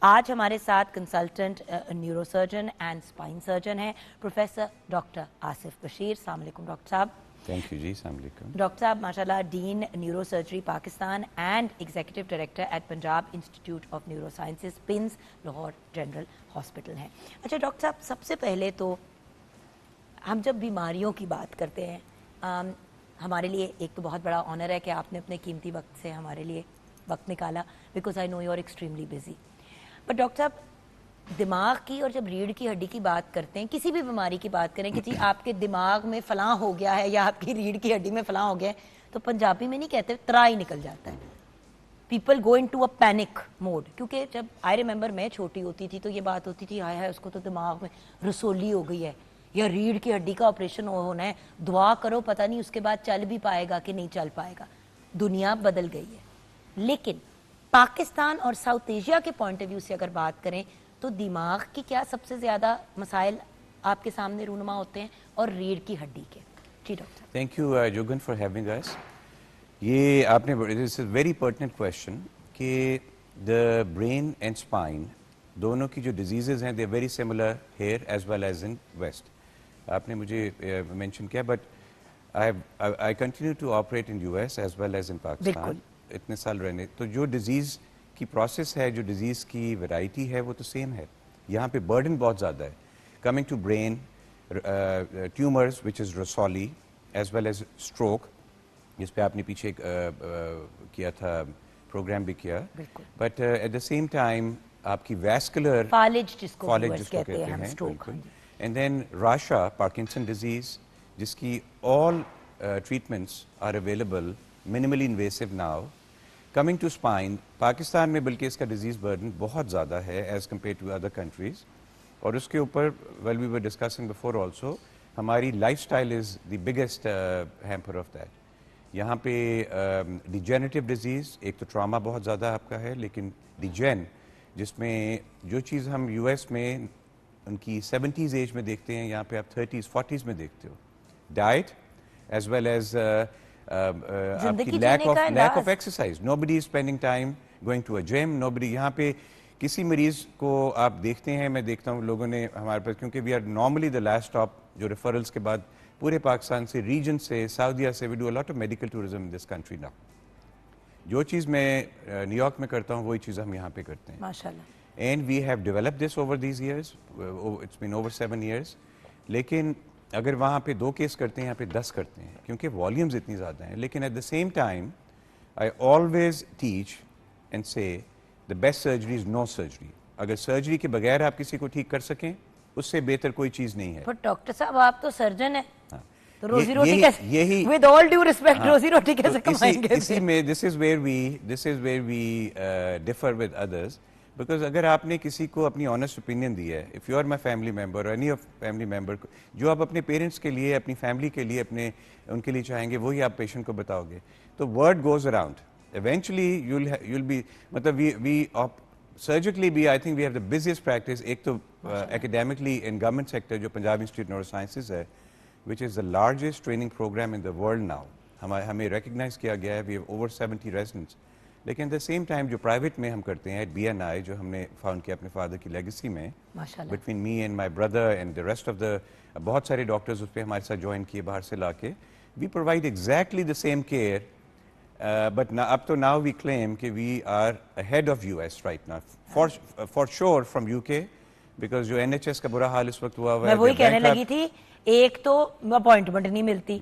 آج ہمارے ساتھ consultant neuro surgeon and spine surgeon ہیں پروفیسر ڈاکٹر آصف بشیر. السلام علیکم ڈاکٹر صاحب. تھینک یو جی. السلام علیکم ڈاکٹر صاحب. ماشاءاللہ dean neuro surgery Pakistan and executive director at Punjab institute of neuro sciences PINS Lahore general hospital ہیں. اچھا ڈاکٹر صاحب, سب سے پہلے تو ہم جب بیماریوں کی بات کرتے ہیں, ہمارے لیے ایک تو بہت بڑا آنر ہے کہ آپ نے اپنے قیمتی وقت سے ہمارے لیے وقت نکالا, because I know you are extremely busy. But doctor صاحب, دماغ کی اور جب ریڑھ کی ہڈی کی بات کرتے ہیں, کسی بھی بیماری کی بات کریں کہ جی آپ کے دماغ میں فلاں ہو گیا ہے یا آپ کی ریڑھ کی ہڈی میں فلاں ہو گیا ہے, تو پنجابی میں نہیں کہتے, ترائی نکل جاتا ہے. People go into a panic mode. کیونکہ جب آئی ریممبر میں چھوٹی ہوتی تھی تو یہ بات ہوتی تھی ہائے ہائے اس کو تو دماغ میں رسولی ہو گئی ہے یا ریڑھ کی ہڈی کا آپریشن ہونا ہے, دعا کرو پتہ نہیں اس کے بعد چل بھی پائے گا کہ نہیں چل پائے گا. دنیا بدل گئی ہے. لیکن پاکستان اور ساؤتھ ایشیا کے پوائنٹ آف ویو سے اگر بات کریں تو دماغ کی کیا سب سے زیادہ مسائل آپ کے سامنے رونما ہوتے ہیں اور ریڑھ کی ہڈی کے؟ جی ڈاکٹر. تھینک یو جوگن فار ہیونگ اس. یہ آپ نے دس از ویری پرٹننٹ کویشچن کہ دا برین اینڈ اسپائن دونوں کی جو ڈیزیزز ہیں they very similar here as well as in west. آپ نے مجھے مینشن کیا, but I continue to operate in U S as well as in Pakistan. اتنے سال رہنے تو جو ڈیزیز کی پروسیس ہے, جو ڈیزیز کی ویرائٹی ہے وہ تو سیم ہے. یہاں پہ برڈن بہت زیادہ ہے. Coming to brain tumours which is رسولی ایز ویل ایز اسٹروک, جس پہ آپ نے پیچھے کیا تھا پروگرام بھی کیا, but at the same time آپ کی ویسکولر فالج جس کو کہتے ہیں بالکل. اینڈ دین راشا پارکنسن ڈیزیز, جس کی all treatments are available minimally invasive now. Coming to spine, Pakistan میں بلکہ اس کا ڈیزیز برڈن بہت زیادہ ہے as compare to other countries. اور اس کے اوپر well we were discussing before also, ہماری life style is the biggest hamper of that. یہاں پہ ڈیجنریٹو ڈیزیز, ایک تو ٹراما بہت زیادہ آپ کا ہے, لیکن ڈیجین جس میں جو چیز ہم یو ایس میں ان کی 70s ایج میں دیکھتے ہیں, یہاں پہ آپ 30s 40s میں دیکھتے ہو. ڈائٹ ایز ویل ایز آپ کی lack of exercise. Nobody is spending time going to a gym. Nobody, یہاں پہ کسی مریض کو آپ دیکھتے ہیں, میں دیکھتا ہوں لوگوں نے ہمارے پاس, کیونکہ we are normally the last stop جو ریفرلس کے بعد پورے پاکستان سے, ریجن سے, سعودیہ سے, we do a lot of medical tourism in this country now. جو چیز میں نیو یارک میں کرتا ہوں وہی چیز ہم یہاں پہ کرتے ہیں ماشاءاللہ. And we have develop this over these years, it's been over 7 years. لیکن اگر وہاں پہ 2 کیس کرتے ہیں, یہاں پہ 10 کرتے ہیں, کیونکہ والیومز اتنی زیادہ ہیں. لیکن at the same time I always teach and say the best surgery is no surgery. اگر سرجری کے بغیر آپ کسی کو ٹھیک کر سکیں, اس سے بہتر کوئی چیز نہیں ہے. بٹ ڈاکٹر صاحب آپ تو سرجن ہیں, تو روزی روٹی کیسے, ود آل ڈیو ریسپیکٹ, روزی روٹی کیسے کمائیں گے؟ اسی میں this is where we differ with others. Because اگر آپ نے کسی کو اپنی آنیسٹ اوپینین دی ہے, if you are my family member اور اینی آف فیملی ممبر, جو آپ اپنے پیرنٹس کے لیے, اپنی فیملی کے لیے, اپنے ان کے لیے چاہیں گے, وہی آپ پیشنٹ کو بتاؤ گے, تو word goes around. Eventually you'll be, مطلب we surgically بھی I think we have the busiest practice. ایک تو academically in government sector جو پنجاب انسٹیٹیوٹ نیورو سائنسز ہے, which is the largest training program in the world now. ہمیں recognise کیا گیا ہے, we have over 70 residents. لیکن ایٹ دا سیم ٹائم جو پرائیویٹ میں ہم کرتے ہیں, بی این آئی جو ہم نے فاؤنڈ کیا اپنے فادر کی لیگیسی میں, between me and my brother and the rest of the, بہت سارے ڈاکٹرز اس پہ ہمارے ساتھ جوائن کیے باہر سے لا کے. We provide exactly the same care, but اب تو ناؤ وی کلیم کہ we are head of U S right now for sure from U K, because جو این ایچ ایس کا برا حال اس وقت ہوا ہوا ہے. میں وہی کہنے لگی تھی, ایک تو اپوائنٹمنٹ نہیں ملتی,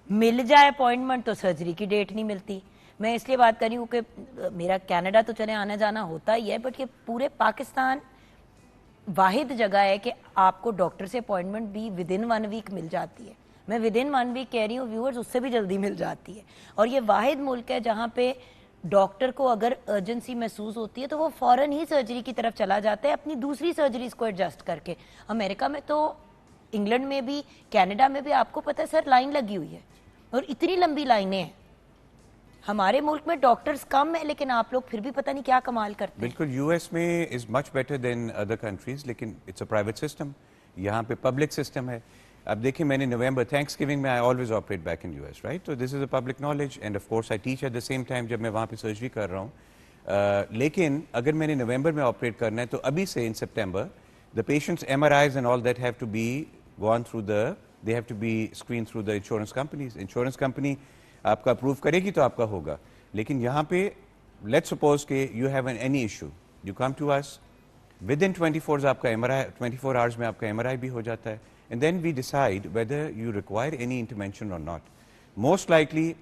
مل جائے اپوائنٹمنٹ تو سرجری کی ڈیٹ نہیں ملتی. میں اس لیے بات کر رہی ہوں کہ میرا کینیڈا تو چلے آنا جانا ہوتا ہی ہے, بٹ یہ پورے پاکستان واحد جگہ ہے کہ آپ کو ڈاکٹر سے اپوائنٹمنٹ بھی ود ان 1 week مل جاتی ہے. میں ود ان 1 week کہہ رہی ہوں ویورز, اس سے بھی جلدی مل جاتی ہے. اور یہ واحد ملک ہے جہاں پہ ڈاکٹر کو اگر ارجنسی محسوس ہوتی ہے تو وہ فوراً ہی سرجری کی طرف چلا جاتا ہے اپنی دوسری سرجریز کو ایڈجسٹ کر کے. امریکہ میں تو, انگلینڈ میں بھی, کینیڈا میں بھی آپ کو پتہ ہے سر لائن لگی ہوئی ہے, اور اتنی لمبی لائنیں ہیں. ہمارے ملک میں ڈاکٹرز کم ہیں, لیکن آپ لوگ پھر بھی پتہ نہیں کیا کمال کرتے ہیں. بالکل, یو ایس میں is much better than other countries, لیکن اٹس اے پرائیویٹ سسٹم. یہاں پہ پبلک سسٹم ہے. اب دیکھیں, میں نے نومبر تھینکس گیونگ میں I always operate back in U S right, تو this is a public knowledge. And of course I teach at the same time جب میں وہاں پہ سرجری کر رہا ہوں. لیکن اگر میں نے نومبر میں آپریٹ کرنا ہے تو ابھی سے in September the patient's MRIs and all that have to be gone through they have to be screened through the insurance companies. Insurance company آپ کا اپروو کرے گی تو آپ کا ہوگا. لیکن یہاں پہ let's suppose کہ you have any issue, you come to us, within 24 آپ کا MRI 24 hours میں آپ کا MRI بھی ہو جاتا ہے, and then we decide whether you require any intervention or not. Most likely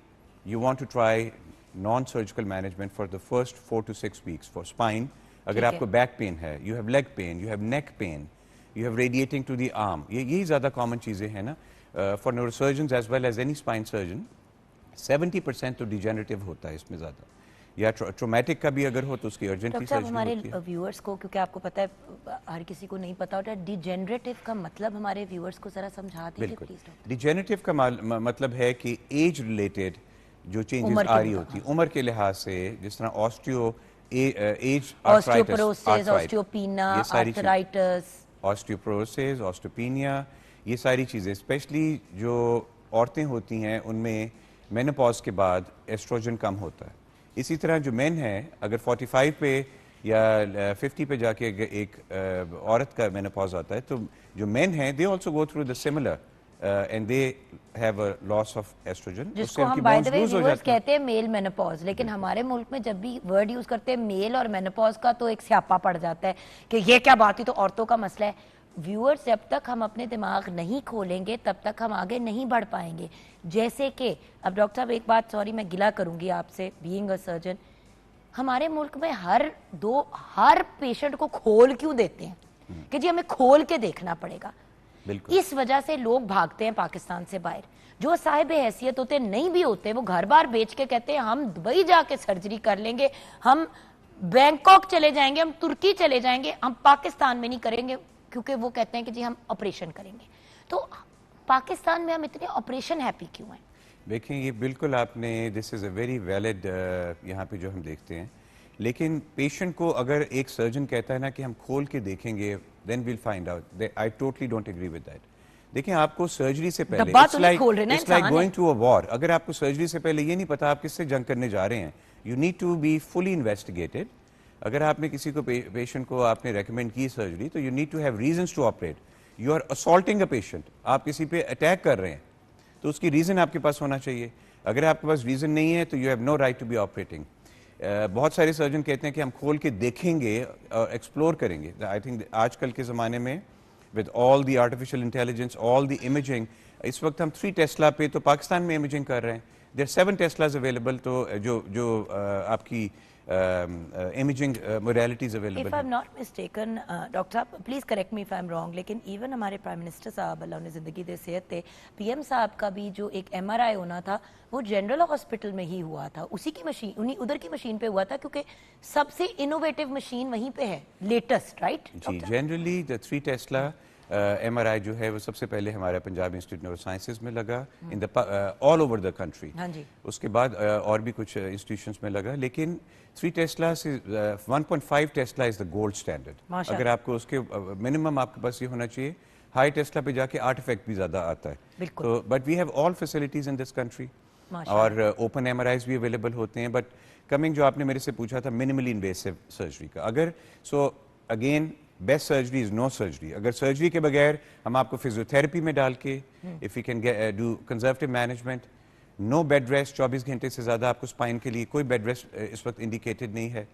you want to try non-surgical management for the first 4 to 6 weeks for spine. اگر آپ کو بیک پین ہے, you have leg pain, you have neck pain, you have radiating to the arm, یہی زیادہ common چیزیں ہیں نا for neuro surgeons as well as any spine surgeon. 70% تو ڈیجنریٹو ہوتا ہے اس میں زیادہ, یا ٹرومیٹک کا بھی اگر ہو تو اس کی ارجنٹلی سرجری ہوتی ہے. ہمارے ویورز کو, کیونکہ آپ کو پتہ ہے ہر کسی کو نہیں پتا ہوتا, ڈیجنریٹو کا مطلب ہمارے ویورز کو ذرا سمجھا دیجیے پلیز. ڈیجنریٹو کا مطلب ہے کہ ایج ریلیٹڈ جو چینجز آ رہی ہوتی ہیں عمر کے لحاظ سے, جس طرح آسٹیوپروسس, آسٹوپینیا, یہ ساری چیزیں اسپیشلی جو عورتیں ہوتی ہیں ان میں مینوپاز کے بعد ایسٹروجن کم ہوتا ہے. اسی طرح جو مین ہیں اگر 45 پہ یا 50 پہ جا کے ایک عورت کا مینوپاز آتا ہے تو جو مین ہیں they also go through the similar and they have a loss of estrogen, جس کو ہم بائی دی وے ویورز کہتے ہیں میل مینوپاز. لیکن ہمارے ملک میں جب بھی ورڈ یوز کرتے ہیں میل اور مینوپاز کا تو ایک سیاپا پڑ جاتا ہے کہ یہ کیا بات ہے, تو عورتوں کا مسئلہ ہے. ویورز جب تک ہم اپنے دماغ نہیں کھولیں گے تب تک ہم آگے نہیں بڑھ پائیں گے. جیسے کہ اب ڈاکٹر صاحب ایک بات, سوری میں گلہ کروں گی آپ سے بینگ اے سرجن, ہمارے ملک میں ہر پیشنٹ کو کھول کیوں دیتے ہیں کہ جی ہمیں کھول کے دیکھنا پڑے گا. اس وجہ سے لوگ bھاگتے ہیں پاکستان سے باہر. جو صاحب حیثیت ہوتے نہیں بھی ہوتے وہ گھر بار بیچ کے کہتے ہیں ہم دبئی جا کے سرجری کر لیں گے, ہم بینکاک چلے جائیں گے, ہم ترکی چلے جائیں گے, ہم پاکستان میں نہیں کریں گے, کیونکہ وہ کہتے ہیں کہ جی ہم آپریشن کریں گے. تو پاکستان میں ہم اتنے آپریشن ہیپی کیوں ہیں؟ دیکھیں یہ بالکل آپ نے, دس از اے ویری ویلڈ یہاں پہ جو ہم دیکھتے ہیں. لیکن پیشنٹ کو اگر ایک سرجن کہتا ہے نا کہ ہم کھول کے دیکھیں گے then we'll find out. I totally don't agree with that. دیکھیں آپ کو سرجری سے پہلے it's like going to a war. اگر آپ کو سرجری سے پہلے یہ نہیں پتا آپ کس سے جنگ کرنے جا رہے ہیں, you need to be fully investigated. اگر آپ نے کسی کو پیشنٹ کو آپ نے ریکمینڈ کی سرجری تو you need to have reasons to operate. You are assaulting a patient. آپ کسی پہ اٹیک کر رہے ہیں تو اس کی ریزن آپ کے پاس ہونا چاہیے. اگر آپ کے پاس ریزن نہیں ہے تو you have no right to be operating. بہت سارے سرجن کہتے ہیں کہ ہم کھول کے دیکھیں گے اور ایکسپلور کریں گے. آئی تھنک آج کل کے زمانے میں with all the artificial intelligence, all the imaging, اس وقت ہم 3 ٹیسلا پہ تو پاکستان میں امیجنگ کر رہے ہیں. دیر 7 ٹیسلاز اویلیبل, تو جو آپ کی امیجنگ موڈیلٹیز اویلیبل ہیں. If I'm not mistaken, doctor صاحب please correct me if I'm wrong, لیکن ایون ہمارے پرائم منسٹر صاحب اللہ انہیں زندگی دے صحت تھے, پی ایم صاحب کا بھی جو ایک MRI ہونا تھا وہ جنرل ہاسپٹل میں ہی ہوا تھا, اسی کی مشین, انہیں ادھر کی مشین پہ ہوا تھا, کیونکہ سب سے انوویٹو مشین وہیں پہ ہے, لیٹسٹ, رائٹ؟ جی, جنرلی دا 3 ٹیسلا MRI جو ہے وہ سب سے پہلے ہمارا پنجاب انسٹیٹیوٹ نیورو سائنسز میں لگا ان آل اوور دا کنٹری. اس کے بعد اور بھی کچھ انسٹیٹیوشنس میں لگا, لیکن 3 ٹیسلا سے 1.5 Tesla is the gold standard. اگر آپ کو اس کے منیمم آپ کے پاس یہ ہونا چاہیے, ہائی ٹیسلا پہ جا کے آرٹیفیکٹ بھی زیادہ آتا ہے. تو but we have all facilities in this country, اور اوپن MRIs بھی اویلیبل ہوتے ہیں. بٹ کمنگ جو آپ نے میرے سے پوچھا تھا منیملی انویسو سرجری کا, اگر so again best surgery is no surgery. اگر سرجری کے بغیر ہم آپ کو فزیوتھراپی میں ڈال کے if you can do conservative management, no bed rest, 24 گھنٹے سے زیادہ آپ کو اسپائن کے لیے کوئی بیڈ ریسٹ اس وقت انڈیکیٹڈ نہیں ہے.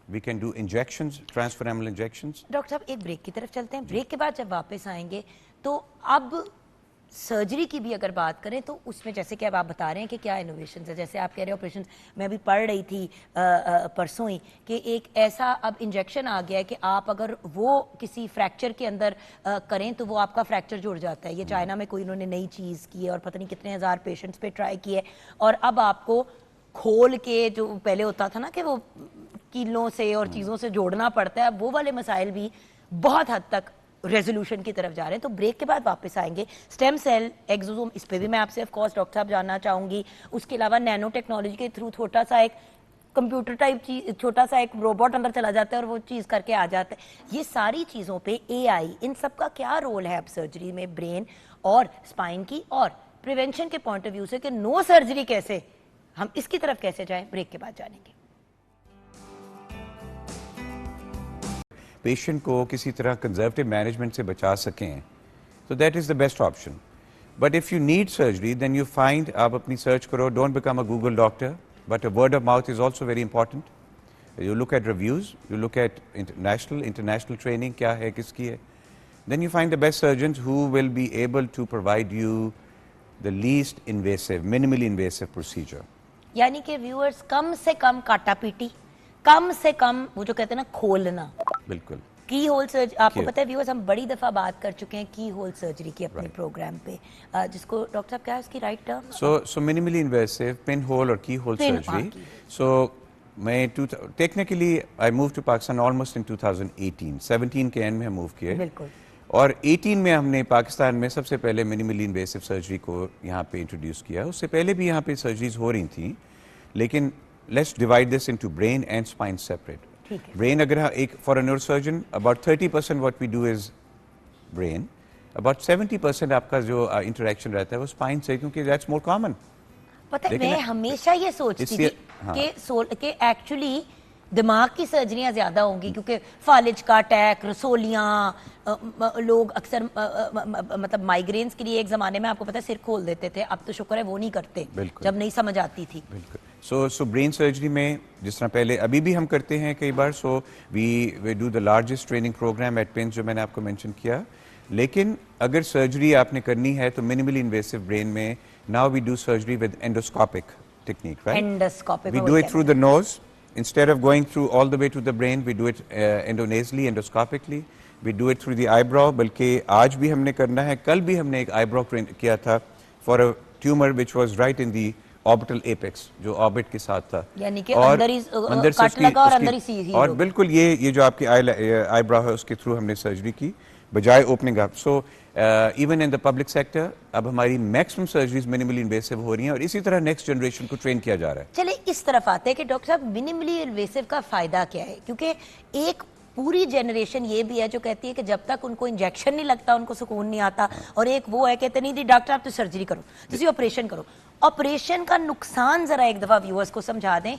We can do injections, transforaminal injections. Doctor صاحب ایک بریک کی طرف چلتے ہیں, بریک کے بعد جب واپس آئیں گے تو اب سرجری کی بھی اگر بات کریں تو اس میں جیسے کہ اب آپ بتا رہے ہیں کہ کیا انوویشنز ہے, جیسے آپ کہہ رہے ہیں آپریشن, میں بھی پڑھ رہی تھی پرسوں ہی کہ ایک ایسا اب انجیکشن آ گیا ہے کہ آپ اگر وہ کسی فریکچر کے اندر کریں تو وہ آپ کا فریکچر جڑ جاتا ہے. یہ چائنا میں کوئی انہوں نے نئی چیز کی ہے اور پتہ نہیں کتنے ہزار پیشنٹس پہ ٹرائی کی ہے, اور اب آپ کو کھول کے, جو پہلے ہوتا تھا نا کہ وہ کیلوں سے اور چیزوں سے جوڑنا پڑتا ہے, اب وہ والے مسائل بھی بہت حد تک ریزولوشن کی طرف جا رہے ہیں. تو بریک کے بعد واپس آئیں گے. اسٹیم سیل, ایگزوزوم, اس پہ بھی میں آپ سے آف کورس ڈاکٹر صاحب جاننا چاہوں گی. اس کے علاوہ نینو ٹیکنالوجی کے تھرو چھوٹا سا ایک کمپیوٹر ٹائپ چیز, چھوٹا سا ایک روبوٹ اندر چلا جاتا ہے اور وہ چیز کر کے آ جاتا ہے. یہ ساری چیزوں پہ AI, ان سب کا کیا رول ہے اب سرجری میں, برین اور اسپائن کی, اور پریونشن کے پوائنٹ آف ویو سے کہ نو سرجری کیسے, ہم اس کی طرف کیسے جائیں, بریک کے بعد جانیں گے. پیشنٹ کو کسی طرح کنزرویٹو مینجمنٹ سے بچا سکیں تو that is the best option. But if you need surgery then you find, آپ اپنی سرچ کرو, don't become a Google doctor, but a word of mouth is also very important. You look at reviews, you look at international training کیا ہے, کس کی ہے, then you find the best surgeons who will be able to provide you the least invasive, minimally invasive procedure. یعنی کہ viewers کم سے کم کاٹا پیٹی, کم سے کم وہ جو کہتے ہیں نا کھولنا. بالکل. کی ہول سرجری, آپ کو پتہ ہے ویورز ہم بڑی دفعہ بات کر چکے ہیں کی ہول سرجری کی اپنے پروگرام پہ, جس کو ڈاکٹر صاحب کیا ہے اس کی right term? So minimally invasive, pinhole or keyhole surgery. So میں technically I moved to Pakistan almost in 2018. 17 کے end میں ہم موو کیے. بالکل. اور 18 میں ہم نے پاکستان میں سب سے پہلے منیملی انویسو سرجری کو یہاں پہ انٹروڈیوس کیا. اس سے پہلے بھی یہاں پہ سرجریز ہو رہی تھیں, لیکن let's divide this into brain and spine separate. Brain اگر ایک for a neuro surgeon about 30% what we do is brain, about 70% آپ کا جو انٹریکشن رہتا ہے وہ اسپائن سے, کیونکہ دیٹس مور کامن. پتہ ہے میں ہمیشہ یہ سوچتی تھی کہ ایکچولی دماغ کی سرجریاں زیادہ ہوں گی, کیونکہ فالج کا اٹیک, رسولیاں, لوگ اکثر مطلب مائیگرینز کے لیے ایک زمانے میں آپ کو پتہ ہے سر کھول دیتے تھے, اب تو شکر ہے وہ نہیں کرتے جب نہیں سمجھ آتی تھی. بالکل. سو برین سرجری میں جس طرح پہلے ابھی بھی ہم کرتے ہیں کئی بار, so we do the largest training programme at PIMS جو میں نے آپ کو مینشن کیا. لیکن اگر سرجری آپ نے کرنی ہے تو منیملی انویسو برین میں now we do surgery with endoscopic technique, right. Endoscopic, we do it through the nose. Instead of going through all the way to the brain, we do it endonasally, endoscopically. We do it through the eyebrow. بلکہ آج بھی ہم نے کرنا ہے, کل بھی ہم نے ایک eyebrow کیا تھا for a tumor which was right in the orbital apex, جو orbit کے ساتھ تھا. یعنی کہ اندر ہی کٹ لگا اور اندر ہی سیدھی. اور بالکل یہ جو آپ کی eyebrow ہے اس کے تھرو ہم نے سرجری کی بجائے opening up. So even in the public sector اب ہماری میکسیمم سرجریز منیملی انویسو ہو رہی ہیں, اور اسی طرح نیکسٹ جنریشن کو ٹرین کیا جا رہا ہے. چلے اس طرف آتے ہیں کہ ڈاکٹر صاحب منیملی انویسو کا فائدہ کیا ہے, کیونکہ ایک پوری جنریشن یہ بھی ہے جو کہتی ہے کہ جب تک ان کو انجیکشن نہیں لگتا ان کو سکون نہیں آتا, اور ایک وہ ہے کہتے نہیں ڈاکٹر آپ تو سرجری کرو, تسی آپریشن کرو. آپریشن کا نقصان ذرا ایک دفعہ ویورز کو سمجھا دیں,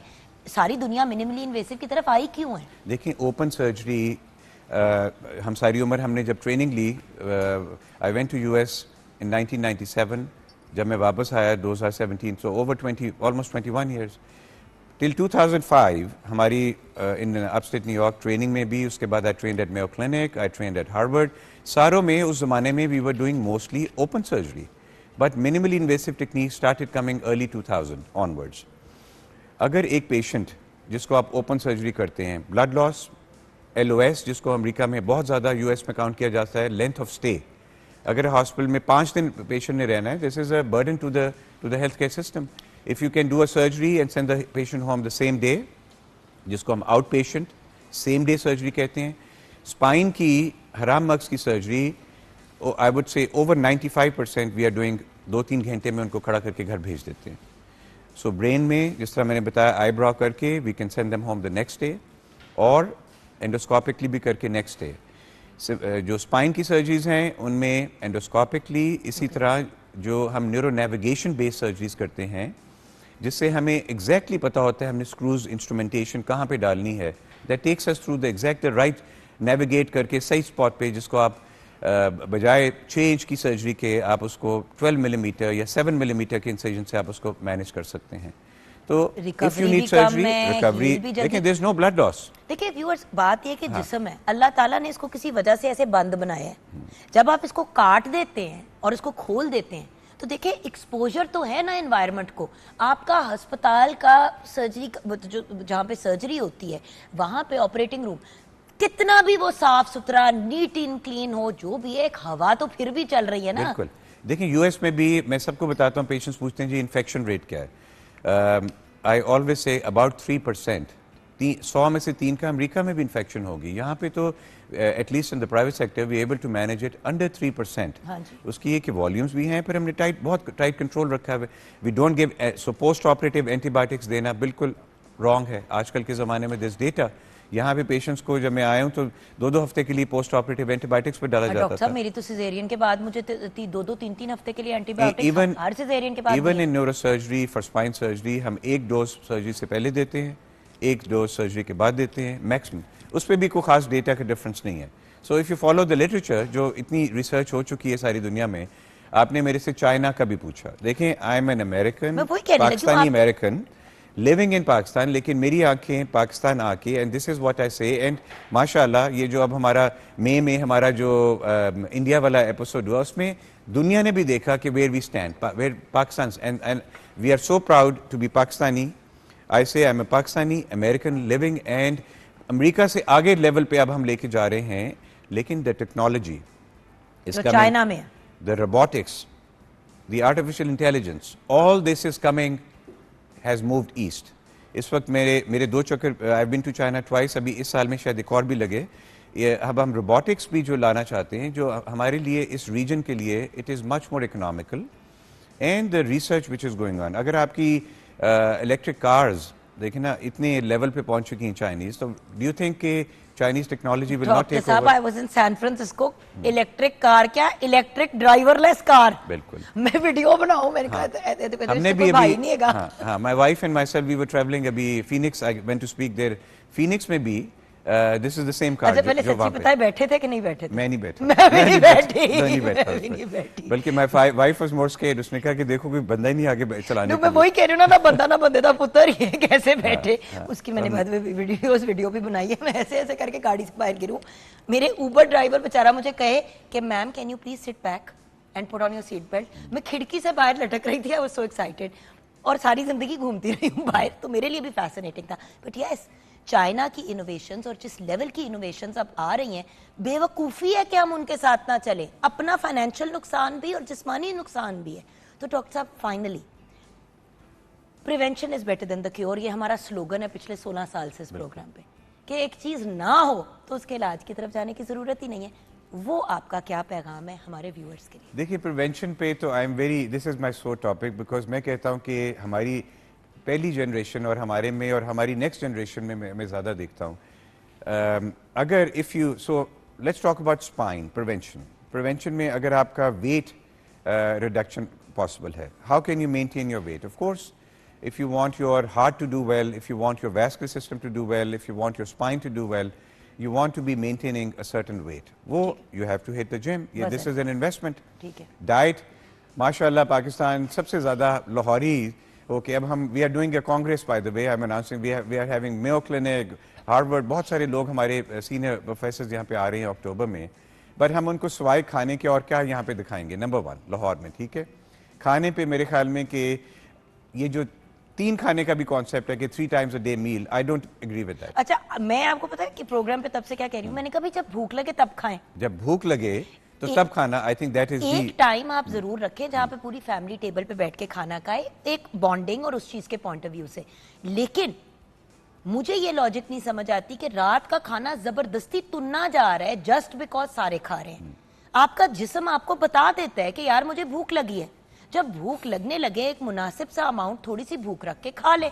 ساری دنیا منیملی انویسو کی طرف آئی کیوں ہے؟ دیکھیں اوپن سرجری ہم ساری عمر ہم نے جب ٹریننگ لی, I went to U S in 1997, جب میں واپس آیا 2017, so over 20 almost 21 years till 2005 ہماری in upstate New York training میں بھی. اس کے بعد I trained at Mayo Clinic, I trained at Harvard. ساروں میں اس زمانے میں we were doing mostly open surgery, but minimally invasive technique started coming early 2000 onwards. اگر ایک پیشنٹ جس کو آپ اوپن سرجری کرتے ہیں, بلڈ لاس, LOS جس کو امریکہ میں بہت زیادہ, US میں کاؤنٹ کیا جاتا ہے لینتھ آف اسٹے, اگر ہاسپٹل میں 5 دن پیشنٹ نے رہنا ہے, this is a burden to the health care system. If you can do a surgery and send the patient home the same day, جس کو ہم outpatient same day surgery کہتے ہیں. اسپائن کی حرام مغز کی surgery I would say over 95% we are doing 2-3 گھنٹے میں ان کو کھڑا کر کے گھر بھیج دیتے ہیں. سو برین میں جس طرح میں نے بتایا آئی براؤ کر کے we can send them home the next day, اور اینڈوسکوپکلی بھی کر کے نیکسٹ ڈے. جو اسپائن کی سرجریز ہیں ان میں اینڈوسکوپکلی, اسی طرح جو ہم نیورو نیویگیشن بیس سرجریز کرتے ہیں جس سے ہمیں ایگزیکٹلی پتہ ہوتا ہے ہم نے اسکروز انسٹرومنٹیشن کہاں پہ ڈالنی ہے, that takes us through the exact right navigate کر کے صحیح اسپاٹ پہ, جس کو آپ بجائے 6 انچ کی سرجری کے آپ اس کو 12 ملی میٹر یا 7 ملی میٹر کے انسیجن سے آپ اس کو مینیج کر سکتے ہیں. تو if you need surgery, recovery, دیکھیں there is no blood loss. دیکھیں ویورز, بات یہ کہ جسم ہے, اللہ تعالیٰ نے اس کو کسی وجہ سے ایسے بند بنایا ہے. جب آپ اس کو کاٹ دیتے ہیں اور اس کو کھول دیتے ہیں تو دیکھیں ایکسپوجر تو ہے نا انوائرمنٹ کو. آپ کا ہسپتال کا سرجری جہاں پہ سرجری ہوتی ہے وہاں پہ آپریٹنگ روم کتنا بھی وہ صاف ستھرا نیٹ ان کلین ہو, جو بھی ایک ہوا تو پھر بھی چل رہی ہے نا. بالکل. دیکھیں US میں بھی میں سب کو بتاتا ہوں, پیشنٹس پوچھتے ہیں جی انفیکشن ریٹ کیا ہے. I always say about 3%. 100 میں سے 3 کا امریکہ میں بھی انفیکشن ہوگی. یہاں پہ تو at least in the private sector we able to manage it under 3%. اس کی یہ کہ والیومس بھی ہیں, پھر ہم نے بہت ٹائٹ کنٹرول رکھا ہے. We don't give, so post operative antibiotics دینا بالکل رانگ ہے آج کل کے زمانے میں. دس ڈیٹا یہاں پہ پیشنٹس کو جب میں آیا ہوں تو 2 ہفتے کے لیے پوسٹ آپریٹیو اینٹی بایوٹکس پہ ڈالا جاتا تھا. ڈاکٹر صاحب میری تو سیزیرین کے بعد مجھے 2-3 ہفتے کے لیے اینٹی بایوٹکس ہر سیزیرین کے بعد. Even in neuro surgery for spine surgery ہم 1 ڈوز سرجری سے پہلے دیتے ہیں, ایک ڈوز سرجری کے بعد دیتے ہیں میکسیمم. اس پہ بھی کوئی خاص ڈیٹا کا ڈفرینس نہیں ہے. So if you follow the literature, جو اتنی ریسرچ ہو چکی ہے ساری دنیا میں. آپ نے میرے سے چائنا کا بھی پوچھا, دیکھیں I am N American, Pakistani American living in Pakistan, لیکن میری آنکھیں پاکستان آ کے, and this is what I سے, اینڈ ماشاء اللہ یہ جو اب ہمارا مئی میں ہمارا جو انڈیا والا ایپیسوڈ ہوا, اس میں دنیا نے بھی دیکھا کہ where we stand, where Pakistan, and we are so proud to be Pakistani. I say I am a Pakistani American living, and امریکہ سے آگے لیول پہ اب ہم لے کے جا رہے ہیں. لیکن دا ٹیکنالوجی اس کا چائنا میں, the robotics, the artificial intelligence, all this is coming, has moved east. اس وقت میرے 2 چکر, I've been to China twice, ابھی اس سال میں شاید ایک اور بھی لگے. اب ہم روبوٹکس بھی جو لانا چاہتے ہیں, جو ہمارے لیے اس ریجن کے لیے it is much more economical, and the research which is going on. اگر آپ کی electric cars دیکھیں نا اتنے لیول پہ پہنچ چکی ہیں چائنیز, تو do you think کہ Chinese technology will not take over? I was in San Francisco, electric car کیا, electric driverless car. بالکل. میں ویڈیو بناؤں, میں نے کہا ہم نے بھی ابھی, ہاں my wife and myself we were traveling ابھی Phoenix, I went to speak there. Phoenix میں بھی this is the same car. اچھا پہلے سچی پتہ ہے بیٹھے تھے کہ نہیں بیٹھے تھے؟ میں نہیں بیٹھا, میں نہیں بیٹھی, بلکہ my wife was more scared. اس نے کہا کہ دیکھو کوئی بندہ ہی نہیں آگے چلانے. میں وہی کہہ رہی ہوں نا, بندہ نہ بندے دا پتر ہی ہے, کیسے بیٹھے. اس کی میں نے بعد میں ویڈیو بھی بنائی ہے. میں ایسے ایسے کر کے گاڑی سے باہر گروں, میرے اوبر ڈرائیور بیچارہ مجھے کہے کہ میم کین یو پلیز سٹ back and put on your seat belt. میں کھڑکی سے باہر لٹک رہی تھی, آئی واز سو ایکسائٹیڈ, اور ساری زندگی گھومتی رہی ہوں باہر, تو میرے لیے بھی فیسنیٹنگ تھا. بٹ یس, چائنا کی انوویشنز اور جس لیول کی انوویشنز اب آ رہی ہیں, بے وقوفی ہے کہ ہم ان کے ساتھ نہ چلیں. اپنا فائنینشیل نقصان بھی اور جسمانی نقصان بھی ہے. تو ڈاکٹر صاحب finally prevention is better than the cure, یہ ہمارا سلوگن ہے پچھلے 16 سال سے اس پروگرام پہ, کہ ایک چیز نہ ہو تو اس کے علاج کی طرف جانے کی ضرورت ہی نہیں ہے. وہ آپ کا کیا پیغام ہے ہمارے ویورز کے لیے؟ دیکھیے پریونشن پہ تو I am very, this is my so topic, because میں کہتا ہوں کہ ہماری پہلی جنریشن اور ہمارے میں اور ہماری نیکسٹ جنریشن میں زیادہ دیکھتا ہوں, اگر if you, so let's talk about spine prevention میں اگر آپ کا ویٹ ریڈکشن پاسبل ہے, how can you maintain your weight? Of course if you want your heart to do well, if you want your vascular system to do well, if you want your spine to do well, you want to be maintaining a certain weight. وہ you have to hit the gym. Yeah, this is an investment. Diet, ماشاءاللہ پاکستان سب سے زیادہ لاہوری ہو کے, اب ہم we are doing a congress by the way, I'm announcing we are having Mayo Clinic, Harvard, بہت سارے لوگ ہمارے سینئر پروفیسرز یہاں پہ آ رہے ہیں اکتوبر میں, بٹ ہم ان کو سوائے کھانے کے اور کیا یہاں پہ دکھائیں گے. نمبر 1 لاہور میں, ٹھیک ہے, کھانے پہ میرے خیال میں کہ یہ جو 3 کھانے کا بھی کانسیپٹ ہے کہ 3 times a day meal, I don't agree with that. اچھا میں آپ کو پتا ہے کہ پروگرام پہ تب سے کیا کہہ رہی ہوں, میں نے کہا بھی جب بھوک لگے تب کھائیں, جب بھوک لگے تو تب کھانا. I think that is the ایک ٹائم آپ ضرور رکھیں جہاں پہ پوری فیملی ٹیبل پہ بیٹھ کے کھانا کھائے, ایک بانڈنگ اور اس چیز کے پوائنٹ آف ویو سے. لیکن مجھے یہ لاجک نہیں سمجھ آتی کہ رات کا کھانا زبردستی تننا جا رہا ہے جسٹ بیکاز سارے کھا رہے ہیں. آپ کا جسم آپ کو بتا دیتا ہے کہ یار مجھے بھوک لگی ہے. جب بھوک لگنے لگے ایک مناسب سا اماؤنٹ تھوڑی سی بھوک رکھ کے کھا لے,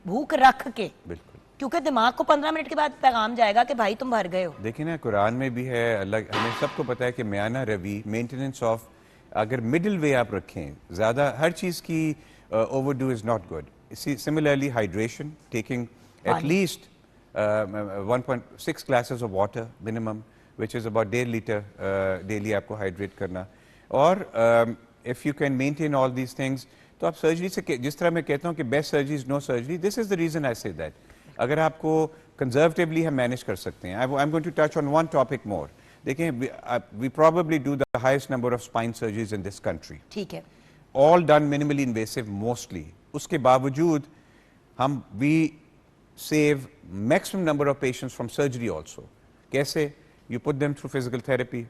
بھوک رکھ کے, بالکل, کیونکہ دماغ کو 15 منٹ کے بعد پیغام جائے گا کہ بھائی تم بھر گئے ہو. دیکھیں نا قرآن میں بھی ہے, اللہ ہمیں سب کو پتا ہے کہ میانہ روی, مینٹیننس آف, اگر مڈل وے آپ رکھیں, زیادہ ہر چیز کی over do is not good. Similarly hydration, taking at least 1.6 glasses of water minimum, which is about 1.5 liter daily آپ کو ہائیڈریٹ کرنا. اور if you can maintain all these things, تو آپ سرجری سے, جس طرح میں کہتا ہوں کہ best surgery is no surgery, this is the reason I say that. اگر آپ کو کنزرویٹیولی ہم مینیج کر سکتے ہیں. I am going to touch on one topic more. دیکھیں we probably do the highest number of spine surgeries in this country, ٹھیک ہے, all done minimally invasive mostly. اس کے باوجود ہم we save maximum number of patients from surgery also. کیسے؟ you put them through physical therapy.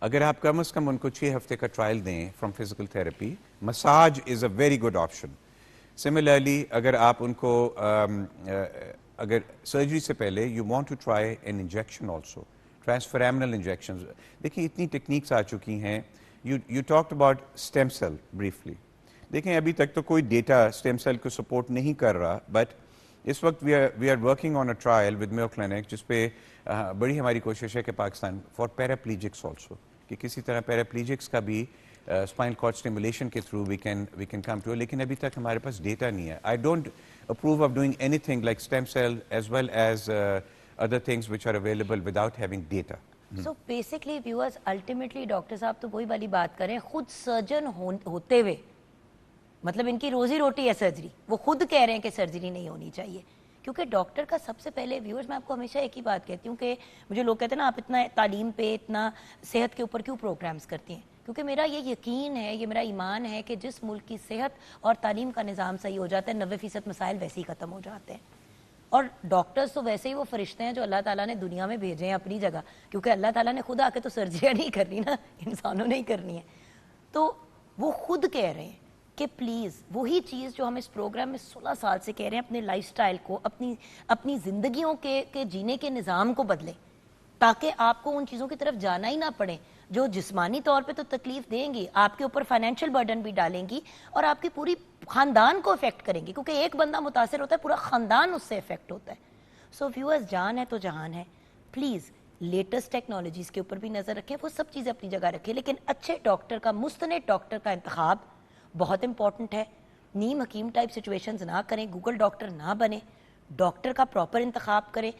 اگر آپ کم از کم ان کو 6 ہفتے کا ٹرائل دیں from physical therapy, massage is a very good option. Similarly, اگر آپ ان کو اگر سرجری سے پہلے you want to try an injection also, transforaminal injections. دیکھیں اتنی ٹیکنیکس آ چکی ہیں. You talked about stem cell briefly. دیکھیں ابھی تک تو کوئی ڈیٹا stem cell کو سپورٹ نہیں کر رہا, بٹ اس وقت we are working on a trial with Mayo Clinic جس پہ بڑی ہماری کوشش ہے کہ پاکستان for paraplegics also, کہ کسی طرح پیراپلیجکس کا بھی اسپائنل کارڈ اسٹیمولیشن کے through we can come to, لیکن ابھی تک ہمارے پاس ڈیٹا نہیں ہے. I don't approve of doing anything like stem cell as well as other things which are available without having data. So basically viewers, ultimately doctor صاحب تو وہی والی بات کریں، خود سرجن ہوتے ہوئے مطلب ان کی روزی روٹی ہے سرجری، وہ خود کہہ رہے ہیں کہ سرجری نہیں ہونی چاہیے. کیونکہ ڈاکٹر کا سب سے پہلے ویورز، میں آپ کو ہمیشہ ایک ہی بات کہتی ہوں کہ مجھے لوگ کہتے ہیں نا آپ اتنا تعلیم پہ اتنا صحت کے اوپر کیوں پروگرامز کرتی ہیں، کیونکہ میرا یہ یقین ہے، یہ میرا ایمان ہے کہ جس ملک کی صحت اور تعلیم کا نظام صحیح ہو جاتا ہے 90% مسائل ویسے ہی ختم ہو جاتے ہیں. اور ڈاکٹرز تو ویسے ہی وہ فرشتے ہیں جو اللہ تعالیٰ نے دنیا میں بھیجے ہیں اپنی جگہ، کیونکہ اللہ تعالیٰ نے خود آ کے تو سرجریاں نہیں کرنی نا، انسانوں نے ہی کرنی ہے. تو وہ خود کہہ رہے ہیں کہ پلیز وہی چیز جو ہم اس پروگرام میں 16 سال سے کہہ رہے ہیں، اپنے لائف سٹائل کو، اپنی زندگیوں کے جینے کے نظام کو بدلیں، تاکہ آپ کو ان چیزوں کی طرف جانا ہی نہ پڑے جو جسمانی طور پہ تو تکلیف دیں گی، آپ کے اوپر فائنینشیل برڈن بھی ڈالیں گی اور آپ کی پوری خاندان کو افیکٹ کریں گی، کیونکہ ایک بندہ متاثر ہوتا ہے پورا خاندان اس سے افیکٹ ہوتا ہے. سو ویورز، جان ہے تو جہان ہے. پلیز لیٹسٹ ٹیکنالوجیز کے اوپر بھی نظر رکھیں، وہ سب چیزیں اپنی جگہ رکھیں، لیکن اچھے ڈاکٹر کا، مستند ڈاکٹر کا انتخاب بہت امپورٹنٹ ہے. نیم حکیم ٹائپ سچویشنز نہ کریں، گوگل ڈاکٹر نہ بنیں، ڈاکٹر کا پراپر انتخاب کریں،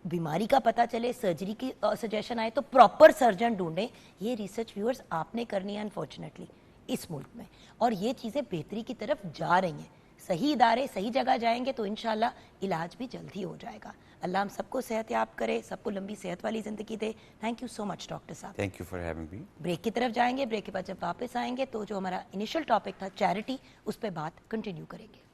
بیماری کا پتہ چلے، سرجری کی سجیشن آئے تو پراپر سرجن ڈھونڈیں. یہ ریسرچ ویورز آپ نے کرنی ہے انفارچونیٹلی اس ملک میں، اور یہ چیزیں بہتری کی طرف جا رہی ہیں. صحیح ادارے صحیح جگہ جائیں گے تو انشاءاللہ علاج بھی جلد ہی ہو جائے گا. اللہ ہم سب کو صحت یاب کرے، سب کو لمبی صحت والی زندگی دے. Thank you so much doctor صاحب. Thank you for having me. Break کی طرف جائیں گے، بریک کے بعد جب واپس آئیں گے تو جو ہمارا انیشل ٹاپک تھا چیریٹی، اس پہ بات کنٹینیو کریں گے.